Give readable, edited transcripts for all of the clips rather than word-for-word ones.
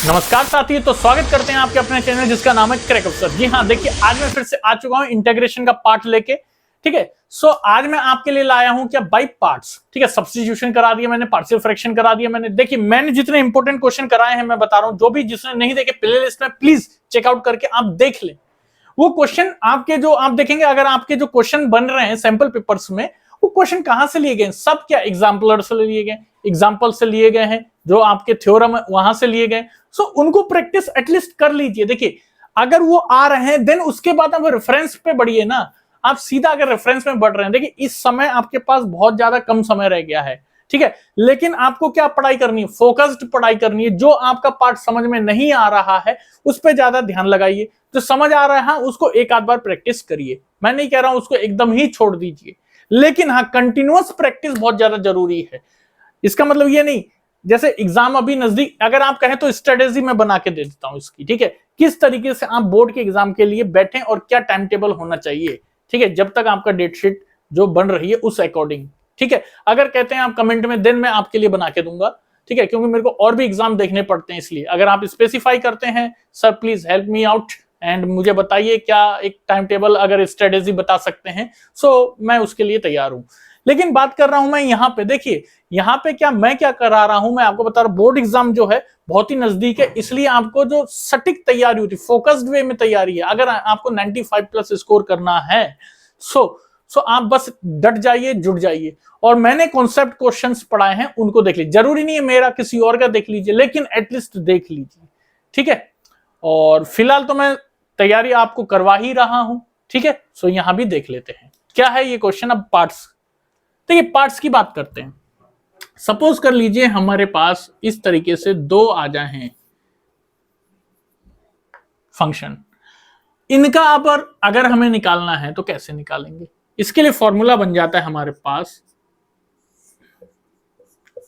नमस्कार साथियों, तो स्वागत करते हैं आपके अपने चैनल जिसका नाम है क्रैक अफसर। जी हाँ, देखिए आज मैं फिर से आ चुका हूं इंटीग्रेशन का पार्ट लेके। ठीक है, सो आज मैं आपके लिए लाया हूं क्या बाय पार्ट्स। ठीक है, सब्स्टिट्यूशन करा दिया मैंने, पार्शियल फ्रैक्शन करा दिया मैंने। देखिए मैंने जितने इंपॉर्टेंट क्वेश्चन कराए हैं मैं बता रहा हूं, जो भी जिसने नहीं देखे प्ले लिस्ट में प्लीज चेकआउट करके आप देख लें। वो क्वेश्चन आपके जो आप देखेंगे, अगर आपके जो क्वेश्चन बन रहे हैं सैंपल पेपर्स में, वो क्वेश्चन कहां से लिए गए, सब क्या एग्जाम्पलर से लिए गए, एग्जाम्पल से लिए गए हैं, जो आपके थ्योरम है वहां से लिए गए। सो उनको प्रैक्टिस एटलीस्ट कर लीजिए। देखिए अगर वो आ रहे हैं देन उसके बाद आप रेफरेंस पे बढ़िए ना। आप सीधा अगर रेफरेंस में बढ़ रहे हैं, देखिए इस समय आपके पास बहुत ज्यादा कम समय रह गया है। ठीक है, लेकिन आपको क्या पढ़ाई करनी है, फोकस्ड पढ़ाई करनी है। जो आपका पार्ट समझ में नहीं आ रहा है उस पर ज्यादा ध्यान लगाइए, जो समझ आ रहा है उसको एक आध बार प्रैक्टिस करिए। मैं नहीं कह रहा हूं उसको एकदम ही छोड़ दीजिए, लेकिन हाँ कंटिन्यूअस प्रैक्टिस बहुत ज्यादा जरूरी है। इसका मतलब ये नहीं जैसे एग्जाम अभी नजदीक, अगर आप कहें तो स्ट्रेटेजी मैं बना के दे देता हूं इसकी। ठीक है, किस तरीके से आप बोर्ड के एग्जाम के लिए बैठें और क्या टाइम टेबल होना चाहिए। ठीक है, जब तक आपका डेट शीट जो बन रही है उस अकॉर्डिंग। ठीक है, अगर कहते हैं आप कमेंट में देन मैं आपके लिए बना के दूंगा। ठीक है, क्योंकि मेरे को और भी एग्जाम देखने पड़ते हैं, इसलिए अगर आप स्पेसिफाई करते हैं sir please help me out and मुझे बताइए क्या एक टाइम टेबल अगर स्ट्रेटेजी बता सकते हैं, सो मैं उसके लिए तैयार हूं। लेकिन बात कर रहा हूं मैं यहाँ पे, देखिए यहाँ पे क्या मैं क्या करा रहा हूं, मैं आपको बता रहा हूं बोर्ड एग्जाम जो है बहुत ही नजदीक है, इसलिए आपको जो सटीक तैयारी होती है, फोकस्ड वे में तैयारी है। अगर आपको 95 प्लस स्कोर करना है सो आप बस डट जाइए, जुट जाइए। और मैंने कॉन्सेप्ट क्वेश्चंस पढ़ाए हैं उनको देख लीजिए, जरूरी नहीं है मेरा, किसी और का देख लीजिए, लेकिन एटलीस्ट देख लीजिए। ठीक है, और फिलहाल तो मैं तैयारी आपको करवा ही रहा हूं। ठीक है, सो यहां भी देख लेते हैं क्या है ये क्वेश्चन। अब पार्ट्स, देखिए पार्ट्स की बात करते हैं। सपोज कर लीजिए हमारे पास इस तरीके से दो आ जाए फंक्शन, इनका अब अगर हमें निकालना है तो कैसे निकालेंगे। इसके लिए फॉर्मूला बन जाता है हमारे पास,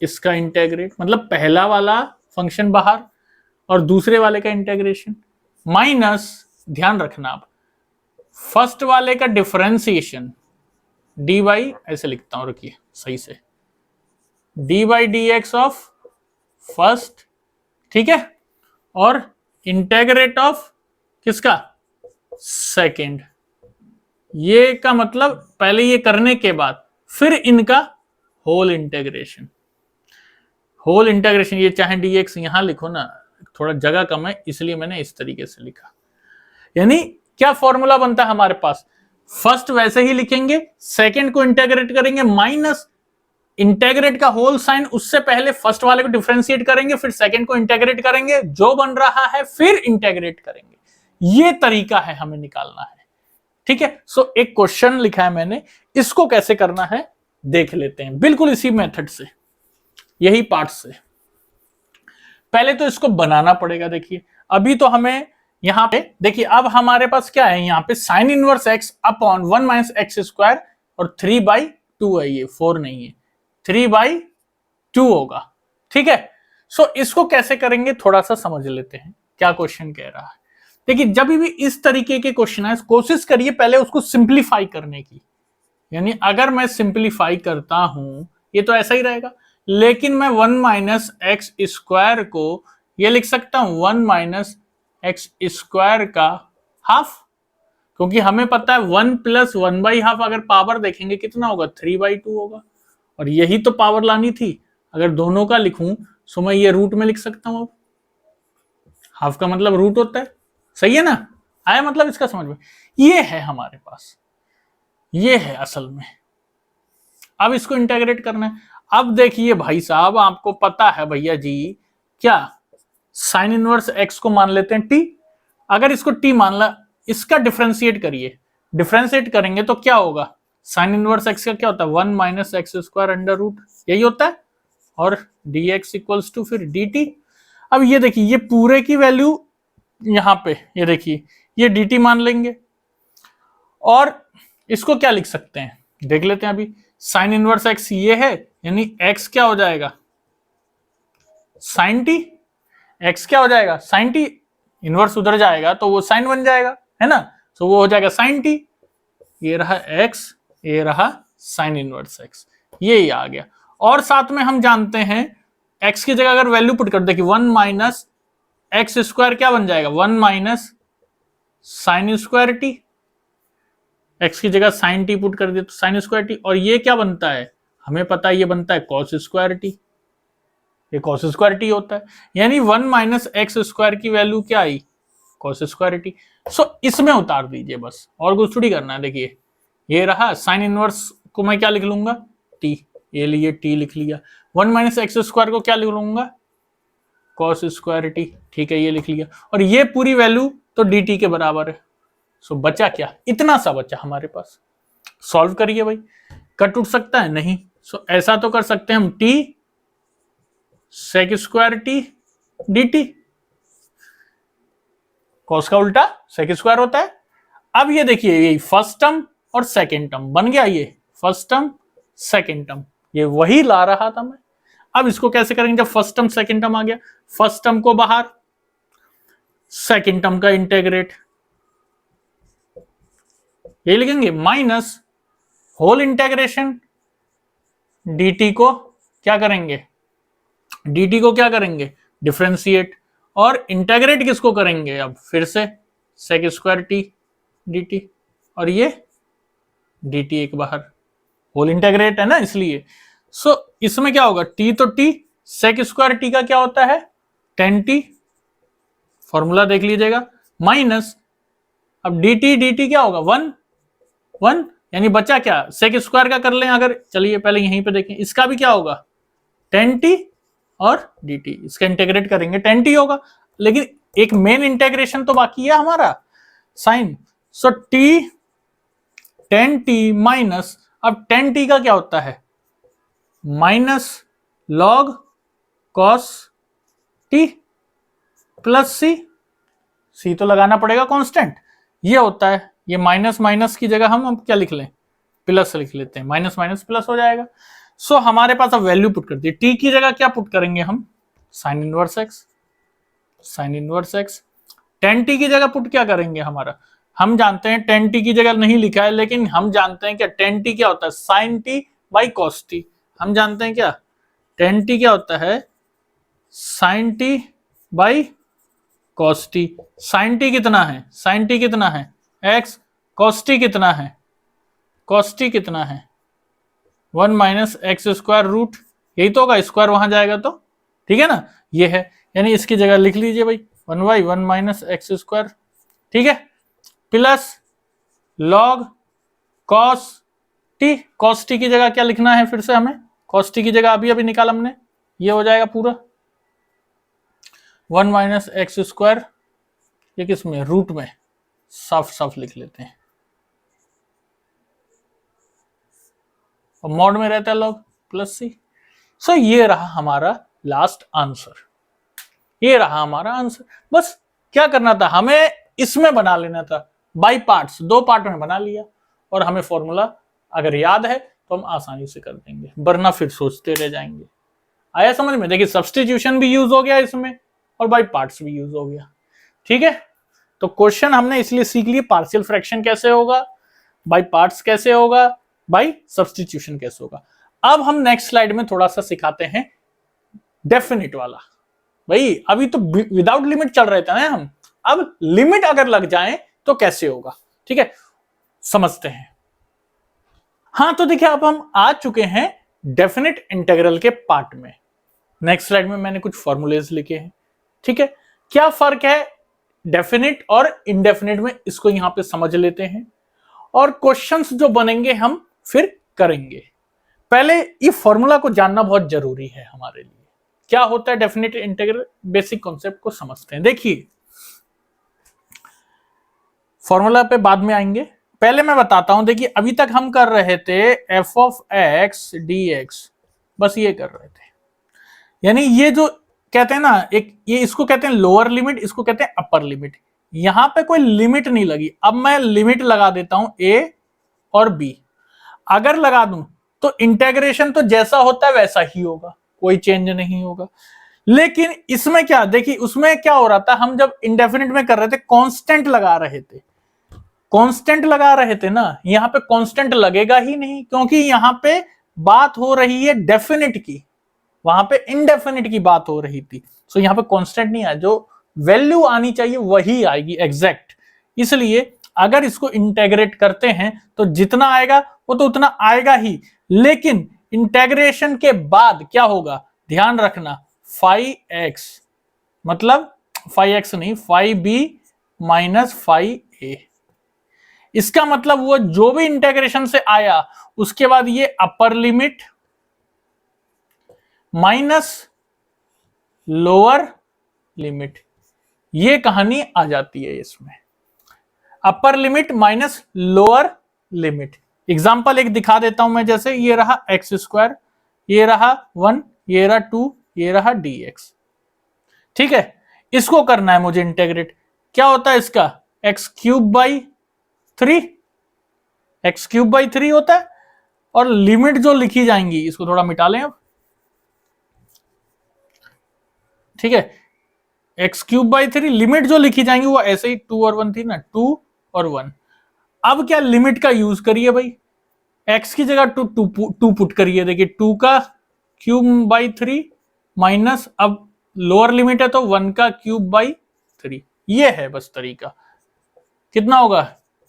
इसका इंटेग्रेट मतलब पहला वाला फंक्शन बाहर और दूसरे वाले का इंटेग्रेशन माइनस, ध्यान रखना आप फर्स्ट वाले का डिफरेंशिएशन डी वाई, ऐसे लिखता हूं रखिए सही से, D by D x of first. ठीक है, और इंटेग्रेट ऑफ किसका, सेकंड। ये का मतलब पहले ये करने के बाद फिर इनका होल इंटेग्रेशन। होल इंटेग्रेशन ये चाहे dx यहां लिखो ना, थोड़ा जगह कम है इसलिए मैंने इस तरीके से लिखा। यानी क्या फॉर्मूला बनता है हमारे पास, फर्स्ट वैसे ही लिखेंगे, सेकंड को इंटेग्रेट करेंगे माइनस इंटेग्रेट का होल साइन, उससे पहले फर्स्ट वाले को डिफरेंशिएट करेंगे, फिर सेकंड को इंटेग्रेट करेंगे, जो बन रहा है फिर इंटेग्रेट करेंगे। ये तरीका है हमें निकालना है। ठीक है, सो एक क्वेश्चन लिखा है मैंने, इसको कैसे करना है देख लेते हैं, बिल्कुल इसी मेथड से, यही पार्ट से। पहले तो इसको बनाना पड़ेगा। देखिए अभी तो हमें यहां पे, देखिए अब हमारे पास क्या है, यहां पे sine inverse x upon 1 minus x square और 3/2 है, ये 4 नहीं है, 3/2 होगा। ठीक है, सो इसको कैसे करेंगे थोड़ा सा समझ लेते हैं क्या क्वेश्चन कह रहा है। देखिए जब भी इस तरीके के क्वेश्चन है कोशिश करिए पहले उसको सिंप्लीफाई करने की। यानी अगर मैं सिंप्लीफाई करता हूं ये तो ऐसा ही रहेगा, लेकिन मैं 1 माइनस एक्स स्क्वायर को ये लिख सकता हूं 1 माइनस एक्स स्क्वायर का हाफ, क्योंकि हमें पता है 1 प्लस 1/2 अगर पावर देखेंगे कितना होगा, 3/2 होगा। और यही तो पावर लानी थी। अगर दोनों का लिखूं तो मैं ये रूट में लिख सकता हूं। अब हाफ का मतलब रूट होता है, सही है ना, आया मतलब इसका समझ में। ये है हमारे पास, ये है असल में। अब इसको इंटेग्रेट करना है। अब देखिए भाई साहब, आपको पता है भैया जी क्या, साइन इनवर्स एक्स को मान लेते हैं टी। अगर इसको टी मान ला, इसका डिफरेंशिएट करिए, डिफरेंशिएट करेंगे तो क्या होगा, साइन इनवर्स एक्स का क्या होता है 1 minus x square under root, यही होता है, और डी एक्स इक्वल्स टू फिर डी टी। अब ये देखिए ये पूरे की वैल्यू यहां पे, ये देखिए ये डी टी मान लेंगे, और इसको क्या लिख सकते हैं देख लेते हैं अभी। साइन इनवर्स एक्स ये है, यानी एक्स क्या हो जाएगा साइन टी, एक्स क्या हो जाएगा साइन टी, इनवर्स उधर जाएगा तो वो साइन बन जाएगा, है ना, तो वो हो जाएगा साइन टी। ये रहा एक्स, ये रहा साइन इनवर्स एक्स, ये आ गया। और साथ में हम जानते हैं एक्स की जगह अगर वैल्यू पुट कर, देखिए 1 माइनस एक्स स्क्वायर क्या बन जाएगा 1 minus sine square T, x की जगह साइन टी पुट कर दिया तो साइन स्क्वायर टी, और ये क्या बनता है हमें पता है, ये बनता है कॉस स्क्वायर टी, ये कॉस स्क्वायर टी होता है, यानी 1 माइनस एक्स स्क्वायर की वैल्यू क्या आई कॉस स्क्वायर टी। सो इसमें उतार दीजिए बस, और कुछ थोड़ी करना है। देखिए ये रहा साइन इनवर्स को मैं क्या लिख लूंगा टी, ये लिए टी लिख लिया, 1 माइनस एक्स स्क्वायर को क्या लिख लूंगा कॉस स्क्वायर टी, ठीक है ये लिख लिया, और ये पूरी वैल्यू तो डी टी के बराबर है। सो बचा क्या, इतना सा बचा हमारे पास। सॉल्व करिए भाई, कट उठ सकता है नहीं। सो ऐसा तो कर सकते हैं हम t sec square t d t, cos का उल्टा सेक स्क्वायर होता है। अब ये देखिए ये फर्स्ट टर्म और सेकेंड टर्म बन गया, ये फर्स्ट टर्म सेकेंड टर्म, ये वही ला रहा था मैं। अब इसको कैसे करेंगे, जब फर्स्ट टर्म सेकेंड टर्म आ गया, फर्स्ट टर्म को बाहर, सेकेंड टर्म का इंटेग्रेट, ये लिखेंगे माइनस होल इंटेग्रेशन dt को क्या करेंगे, dt को क्या करेंगे डिफरेंशिएट, और इंटेग्रेट किसको करेंगे अब फिर से सेक स्क्वायर टी dt, और ये dt एक बाहर, होल इंटेग्रेट है ना इसलिए। सो इसमें क्या होगा t तो t, सेक स्क्वायर टी का क्या होता है tan t, फॉर्मूला देख लीजिएगा, माइनस अब dt क्या होगा 1 यानी बचा क्या सेक स्क्वायर का कर लें अगर, चलिए पहले यहीं पे देखें, इसका भी क्या होगा tan t और dt, इसका इंटेग्रेट करेंगे tan t होगा, लेकिन एक मेन इंटेग्रेशन तो बाकी है हमारा साइन। सो t tan t माइनस, अब tan t का क्या होता है minus log cos t plus c तो लगाना पड़ेगा कांस्टेंट, ये होता है, ये माइनस माइनस की जगह हम अब क्या लिख लें प्लस लिख लेते हैं, माइनस माइनस प्लस हो जाएगा। सो हमारे पास अब वैल्यू पुट कर दी, t की जगह क्या पुट करेंगे हम sine inverse x, sine inverse x, tan t की जगह पुट क्या करेंगे हमारा, हम जानते हैं tan t की जगह नहीं लिखा है, लेकिन हम जानते हैं क्या tan t क्या होता है sine t by cos t, हम जानते हैं क्या tan t क्या होता है sine t by cos t, sine t कितना है, साइन t कितना है x, कॉस t कितना है, कॉस t कितना है 1 माइनस एक्स स्क्वायर रूट, यही तो होगा, स्क्वायर वहां जाएगा तो ठीक है ना, ये है, यानी इसकी जगह लिख लीजिए भाई 1/1 माइनस एक्स स्क्वायर, ठीक है, plus log cos T, cos T की जगह क्या लिखना है फिर से हमें, कॉस टी की जगह अभी अभी निकाला हमने, ये हो जाएगा पूरा 1 माइनस एक्स स्क्वायर, ये किसमें रूट में, साफ साफ लिख लेते हैं, और मॉड में रहता है लॉग प्लस सी। सो ये रहा हमारा लास्ट आंसर, ये रहा हमारा आंसर। बस क्या करना था हमें, इसमें बना लेना था बाय पार्ट्स, 2 पार्ट में बना लिया, और हमें फॉर्मूला अगर याद है तो हम आसानी से कर देंगे, वरना फिर सोचते रह जाएंगे। आया समझ में, देखिए सब्स्टिट्यूशन भी यूज हो गया इसमें और बाय पार्ट्स भी यूज हो गया, ठीक है। तो क्वेश्चन हमने इसलिए सीख लिए पार्शियल फ्रैक्शन कैसे होगा, बाय पार्ट्स कैसे होगा, बाय सब्स्टिट्यूशन कैसे होगा। अब हम नेक्स्ट स्लाइड में थोड़ा सा सिखाते हैं डेफिनिट वाला। भाई अभी तो विदाउट लिमिट चल रहे थे ना हम, अब लिमिट अगर लग जाए तो कैसे होगा, ठीक है, समझते हैं। हाँ तो देखिए अब हम आ चुके हैं डेफिनिट इंटीग्रल के पार्ट में। नेक्स्ट स्लाइड में मैंने कुछ फॉर्मूलेज लिखे हैं, ठीक है। क्या फर्क है डेफिनिट और इंडेफिनिट में, इसको यहां पे समझ लेते हैं, और क्वेश्चंस जो बनेंगे हम फिर करेंगे। पहले ये फॉर्मूला को जानना बहुत जरूरी है हमारे लिए, क्या होता है डेफिनिट इंटीग्रल, बेसिक कॉन्सेप्ट को समझते हैं। देखिए फॉर्मूला पे बाद में आएंगे, पहले मैं बताता हूं। देखिए अभी तक हम कर रहे थे F of x d x, बस ये कर रहे थे, यानी ये जो कहते हैं ना एक, ये इसको कहते हैं लोअर लिमिट, इसको कहते हैं अपर लिमिट। यहां पे कोई लिमिट नहीं लगी, अब मैं लिमिट लगा देता हूं ए और बी। अगर लगा दूं तो इंटेग्रेशन तो जैसा होता है वैसा ही होगा, कोई चेंज नहीं होगा। लेकिन इसमें क्या, देखिए उसमें क्या हो रहा था, हम जब इंडेफिनिट में कर रहे थे कांस्टेंट लगा रहे थे, कांस्टेंट लगा रहे थे ना, यहां पे कांस्टेंट लगेगा ही नहीं, क्योंकि यहां पे बात हो रही है डेफिनिट की, वहां पे इनडेफिनिट की बात हो रही थी। सो यहां पे कांस्टेंट नहीं है, जो वैल्यू आनी चाहिए वही आएगी एग्जैक्ट। इसलिए अगर इसको इंटेग्रेट करते हैं तो जितना आएगा वो तो उतना आएगा ही, लेकिन इंटेग्रेशन के बाद क्या होगा ध्यान रखना, 5x मतलब 5x नहीं 5b माइनस 5a। इसका मतलब वो जो भी इंटेग्रेशन से आया उसके बाद ये upper limit minus lower limit, ये कहानी आ जाती है इसमें, upper limit minus lower limit. Example एक दिखा देता हूं मैं, जैसे ये रहा एक्स स्क्वायर, ये रहा 1, ये रहा 2, ये रहा dx। ठीक है, इसको करना है मुझे इंटेग्रेट। क्या होता है इसका x cube by 3, x cube by 3 होता है, और लिमिट जो लिखी जाएंगी इसको थोड़ा मिटा लें अब। ठीक है, एक्स क्यूब बाई 3 लिमिट जो लिखी जाएंगी वो ऐसे ही 2 और 1 थी ना, 2 और 1। अब क्या लिमिट का यूज करिए भाई, एक्स की जगह टू पुट करिए, देखिए 2 का क्यूब बाई 3 माइनस, अब लोअर लिमिट है तो 1 का क्यूब बाई 3, ये है बस तरीका। कितना होगा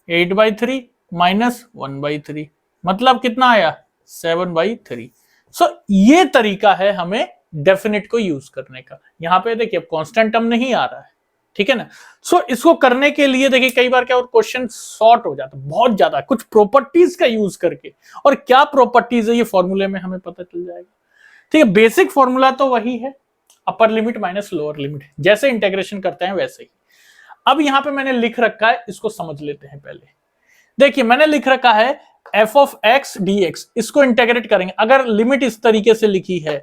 8 बाई 3 माइनस 1 बाई 3, मतलब कितना आया 7 बाई 3। सो ये तरीका है हमें डेफिनेट को यूज करने का। यहां पे देखिए कांस्टेंट टर्म नहीं आ रहा है, ठीक है ना। सो इसको करने के लिए देखिए कई बार क्या और क्वेश्चन शॉर्ट हो जाता है बहुत ज्यादा, कुछ प्रॉपर्टीज का यूज करके, और क्या प्रॉपर्टीज है ये फॉर्मूले में हमें पता चल जाएगा। ठीक है, बेसिक फॉर्मूला तो वही है, upper limit minus lower limit, जैसे इंटीग्रेशन करते हैं वैसे ही। अब यहां पे मैंने लिख रखा है, इसको समझ लेते हैं पहले। देखिए मैंने लिख रखा है f ऑफ x dx, इसको इंटीग्रेट करेंगे। अगर लिमिट इस तरीके से लिखी है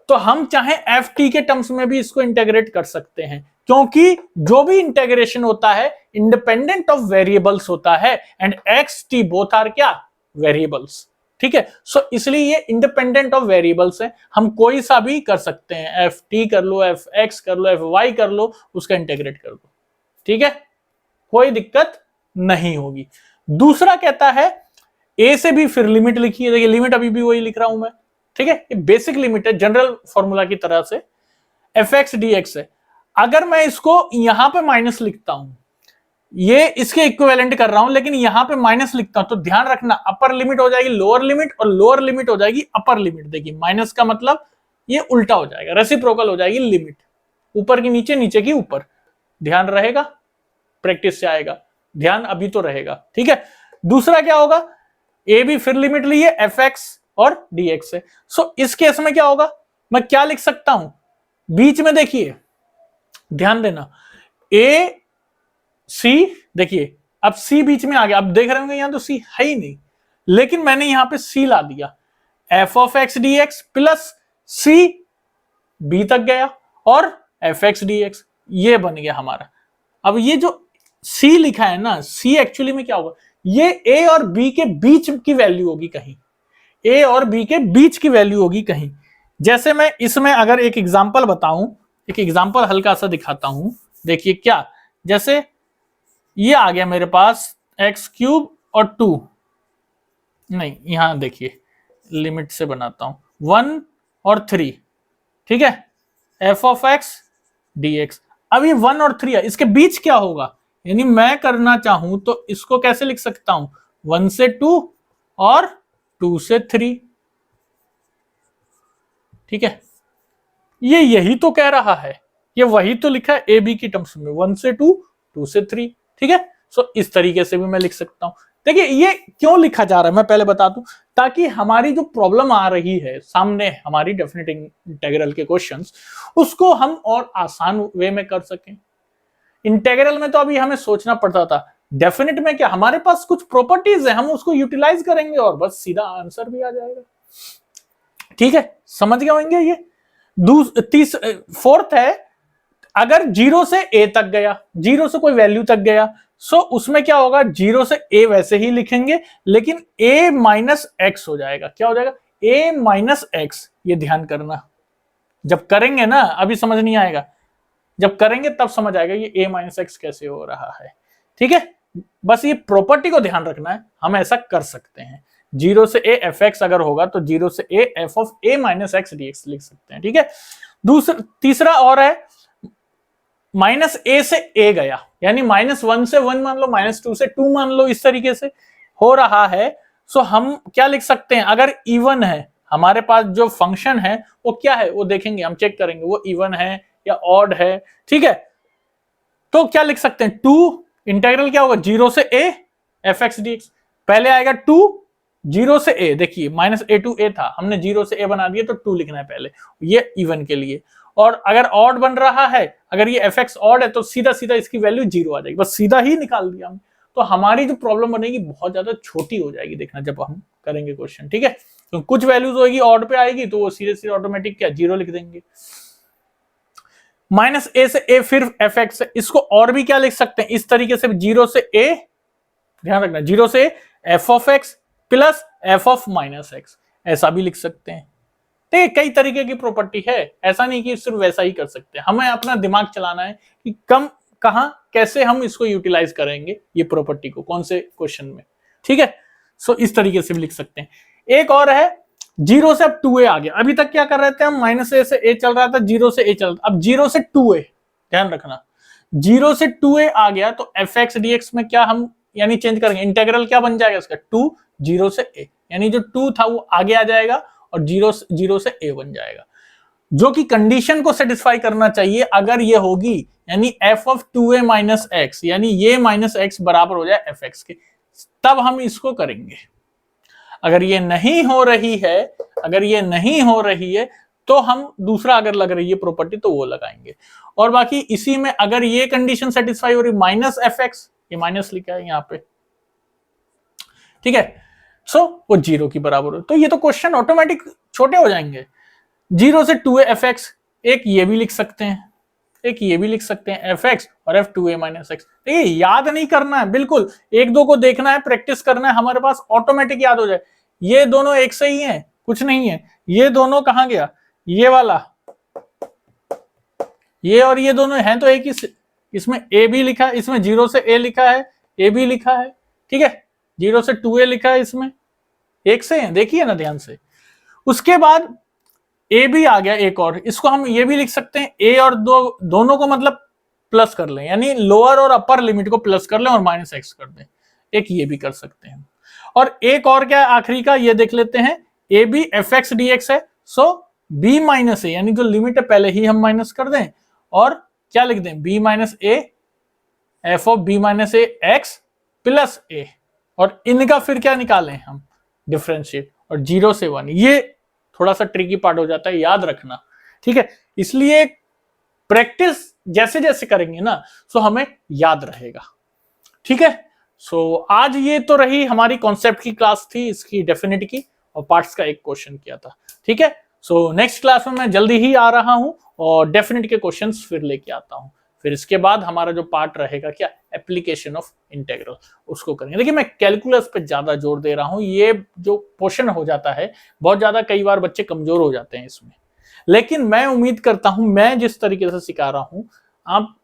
तो हम चाहे एफ टी के टर्म्स में भी इसको इंटीग्रेट कर सकते हैं, क्योंकि जो भी इंटीग्रेशन होता है इंडिपेंडेंट ऑफ वेरिएबल्स होता है, and x t both are क्या वेरिएबल्स। ठीक है, सो इसलिए ये इंडिपेंडेंट ऑफ वेरिएबल्स है, हम कोई सा भी कर सकते हैं, एफ टी कर लो, एफ एक्स कर लो, एफ वाई कर लो, उसका इंटीग्रेट कर दो। ठीक है, कोई दिक्कत नहीं होगी। दूसरा कहता है ए से भी फिर लिमिट लिखिए, देखिए लिमिट अभी भी वही लिख रहा हूं मैं। ठीक है, ये बेसिक लिमिट है जनरल फॉर्मूला की तरह से, एफ एक्स डी एक्स है। अगर मैं इसको यहां पे माइनस लिखता हूं, ये इसके इक्विवेलेंट कर रहा हूं, लेकिन यहां पे माइनस लिखता हूं, तो ध्यान रखना अपर लिमिट हो जाएगी लोअर लिमिट, और लोअर लिमिट हो जाएगी अपर लिमिट। देखिए माइनस का मतलब ये उल्टा हो जाएगा, रेसिप्रोकल हो जाएगी लिमिट, ऊपर की नीचे, नीचे की ऊपर। ध्यान रहेगा, प्रैक्टिस से आएगा, ध्यान अभी तो रहेगा। ठीक है, दूसरा क्या होगा, ए भी फिर लिमिट ली है, एफ एक्स और dx है। सो इस केस में क्या होगा, मैं क्या लिख सकता हूं, बीच में देखिए ध्यान देना, ए सी, देखिए अब सी बीच में आ गया। अब देख रहे होंगे यहां तो सी है ही नहीं, लेकिन मैंने यहां पे सी ला दिया, f of x d x plus C B तक गया, और एफ एक्स डी एक्स, ये बन गया हमारा। अब ये जो सी लिखा है ना, सी एक्चुअली में क्या होगा, ये ए और बी के बीच की वैल्यू होगी कहीं, ए और बी के बीच की वैल्यू होगी कहीं। जैसे मैं इसमें अगर एक एग्जांपल बताऊं, एक एग्जांपल हल्का सा दिखाता हूं, देखिए क्या, जैसे ये आ गया मेरे पास एक्स क्यूब और 2, नहीं यहां देखिए लिमिट से बनाता हूं, 1 और 3। ठीक है, F of x d x. अब ये 1 और 3 है, इसके बीच क्या होगा, यानी मैं करना चाहूं तो इसको कैसे लिख सकता हूं, 1 से 2 और 2 से 3। ठीक है, ये यही तो कह रहा है, ये वही तो लिखा है ए बी की टर्म्स में, 1 से 2, 2 से 3। ठीक है, सो इस तरीके से भी मैं लिख सकता हूं। देखिए ये क्यों लिखा जा रहा है मैं पहले बता दूं, ताकि हमारी जो प्रॉब्लम आ रही है सामने, हमारी डेफिनेट इंटीग्रल के क्वेश्चंस, उसको हम और आसान वे में कर सकें। इंटीग्रल में तो अभी हमें सोचना पड़ता था, डेफिनेट में क्या हमारे पास कुछ प्रॉपर्टीज है, हम उसको यूटिलाइज करेंगे और बस सीधा आंसर भी आ जाएगा। ठीक है, समझ गए होंगे ये। फोर्थ है, अगर 0 से a तक गया, 0 से कोई वैल्यू तक गया, सो उसमें क्या होगा, 0 से a वैसे ही लिखेंगे, लेकिन a माइनस एक्स हो जाएगा। क्या हो जाएगा, a माइनस एक्स। ये ध्यान करना, जब करेंगे ना अभी समझ नहीं आएगा, जब करेंगे तब समझ आएगा ये a माइनस एक्स कैसे हो रहा है। ठीक है, बस ये प्रॉपर्टी को ध्यान रखना है, हम ऐसा कर सकते हैं। 0 से a एफ एक्स अगर होगा तो 0 से a F of a minus x d x लिख सकते हैं। ठीक है, तीसरा और है, माइनस ए से ए गया, यानी -1 से 1 मान लो, -2 से 2 मान लो, इस तरीके से हो रहा है। सो हम क्या लिख सकते हैं, अगर इवन है हमारे पास जो फंक्शन है वो क्या है, वो देखेंगे, हम चेक करेंगे वो इवन है या ऑड है, ठीक है। तो क्या लिख सकते हैं, 2 इंटीग्रल क्या होगा, 0 से a fx dx, पहले आएगा 2 0 से a, देखिए -a to a था, हमने 0 से a बना दिया तो 2 लिखना है पहले, ये इवन के लिए। और अगर ऑड बन रहा है, अगर ये fx ऑड है तो सीधा सीधा इसकी वैल्यू 0 आ जाएगी, बस सीधा ही निकाल दिया हमने। तो हमारी जो प्रॉब्लम बनेगी बहुत ज्यादा छोटी हो जाएगी, देखना जब हम करेंगे क्वेश्चन, ठीक है। तो कुछ वैल्यूज होगी ऑड पे आएगी तो वो सीधे सीधे ऑटोमेटिक क्या 0 लिख देंगे। -a से a फिर fx है, इसको और भी क्या लिख सकते हैं इस तरीके से, 0 से a, ध्यान रखना 0 से f of x plus f of -x, ऐसा भी लिख सकते हैं। तो कई तरीके की प्रॉपर्टी है, ऐसा नहीं कि सिर्फ वैसा ही कर सकते हैं, हमें अपना दिमाग चलाना है कि कम कहां कैसे हम इसको यूटिलाइज करेंगे ये प्रॉपर्टी को, कौन से क्वेश्चन में, ठीक है। सो इस तरीके से भी लिख सकते हैं। एक और है, 0 से अब 2a आ गया, अभी तक क्या कर रहे थे हम, -a से a चल रहा था, 0 से a चल रहा था, अब 0 से 2a, ध्यान रखना 0 से 2a आ गया तो fx dx में क्या हम यानी चेंज करेंगे, इंटीग्रल क्या बन जाएगा इसका, 2 0 से a, यानी जो 2 था वो आगे आ जाएगा और 0 से a बन जाएगा, जो कि कंडीशन को सेटिस्फाई करना चाहिए। अगर ये होगी यानी f of 2a minus x, यानी ये माइनस x बराबर हो जाए fx के, तब हम इसको करेंगे। अगर ये नहीं हो रही है, अगर ये नहीं हो रही है तो हम दूसरा अगर लग रही है प्रॉपर्टी तो वो लगाएंगे। और बाकी इसी में अगर ये कंडीशन सेटिस्फाई हो रही, माइनस fx, ये माइनस लिखा है यहाँ पे, ठीक है, सो वो 0 की बराबर हो, तो ये तो क्वेश्चन ऑटोमेटिक छोटे हो जाएंगे। 0 से 2a fx, एक ये भी लिख सकते हैं, एक ये भी लिख सकते हैं fx और f 2a माइनस x। देखिए याद नहीं करना है, बिल्कुल एक दो को देखना है, प्रैक्टिस करना है, हमारे पास ऑटोमेटिक याद हो जाए। ये दोनों एक से ही हैं, कुछ नहीं है, ये दोनों कहां गया, ये वाला, ये और ये दोनों हैं तो एक ही, इसमें a भी लिखा है, इसमें 0 से a लिखा है, a भी लिखा है, ठीक है, 0 से 2a लिखा है, इसमें एक से हैं, देखिए ना ध्यान से। उसके बाद a भी आ गया एक और, इसको हम ये भी लिख सकते हैं, a और दोनों को मतलब प्लस कर लें, यानी लोअर और अपर लिमिट को प्लस कर लें और -x कर दें, एक ये भी कर सकते हैं। और एक और क्या है आखिरी का, ये देख लेते हैं, a भी fx dx है, सो b माइनस ए, यानी जो लिमिट है पहले ही हम माइनस कर दें, और क्या लिख दें, b minus A f of b minus A x plus a, और इनका फिर क्या निकालें हम, डिफरेंशिएट, और 0 से 1, ये थोड़ा सा ट्रिकी पार्ट हो जाता है, याद रखना, ठीक है। इसलिए प्रैक्टिस जैसे जैसे करेंगे ना सो हमें याद रहेगा, ठीक है। सो आज ये तो रही हमारी कॉन्सेप्ट की क्लास थी, इसकी डेफिनेट की, और पार्ट्स का एक क्वेश्चन किया था, ठीक है। सो नेक्स्ट क्लास में मैं जल्दी ही आ रहा हूं और डेफिनेट के क्वेश्चंस फिर लेके आता हूं। फिर इसके बाद हमारा जो पार्ट रहेगा क्या, एप्लीकेशन ऑफ इंटीग्रल, उसको करेंगे। देखिए मैं कैलकुलस पे ज्यादा जोर दे रहा हूं, ये जो पोर्शन हो जाता है बहुत ज्यादा, कई बार बच्चे कमजोर हो जाते हैं इसमें, लेकिन मैं उम्मीद करता हूं मैं जिस तरीके से सिखा रहा हूं आप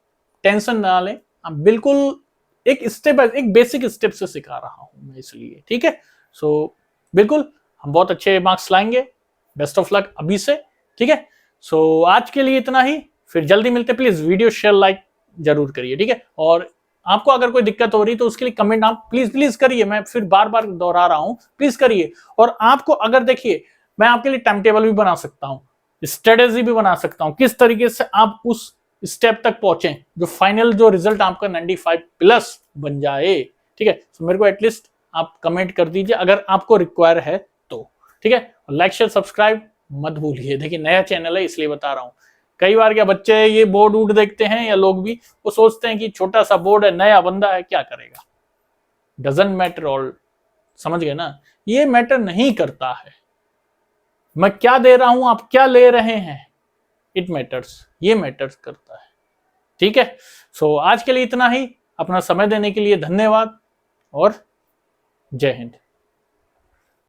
टेंशन ना लें, आप बिल्कुल एक स्टेप, एक बेसिक स्टेप से सिखा रहा हूं मैं, इसलिए ठीक है। सो बिल्कुल हम बहुत अच्छे मार्क्स लाएंगे, बेस्ट ऑफ लक अभी से, ठीक है। सो आज के लिए इतना ही, फिर जल्दी मिलते, प्लीज वीडियो शेयर लाइक जरूर करिए, ठीक है। और आपको अगर कोई दिक्कत हो रही तो उसके लिए कमेंट आप प्लीज करिए, मैं फिर बार बार दोहरा रहा हूं, प्लीज करिए। और आपको अगर देखिए मैं आपके लिए टाइम टेबल भी बना सकता हूं, स्ट्रेटेजी भी बना सकता हूं, किस तरीके से आप उस स्टेप तक पहुंचे जो फाइनल जो रिजल्ट आपका 95 प्लस बन जाए, ठीक है। तो मेरे को एटलीस्ट आप कमेंट कर दीजिए अगर आपको रिक्वायर है तो, ठीक है। लाइक शेयर सब्सक्राइब मत भूलिए, देखिए नया चैनल है इसलिए बता रहा हूं। कई बार क्या बच्चे ये बोर्ड वोर्ड देखते हैं या लोग भी, वो सोचते हैं कि छोटा सा बोर्ड है, नया बंदा है, क्या करेगा, डजंट मैटर ऑल, समझ गए ना, ये मैटर नहीं करता है मैं क्या दे रहा हूं, आप क्या ले रहे हैं, इट मैटर्स, ये मैटर्स करता है, ठीक है। सो आज के लिए इतना ही, अपना समय देने के लिए धन्यवाद और जय हिंद।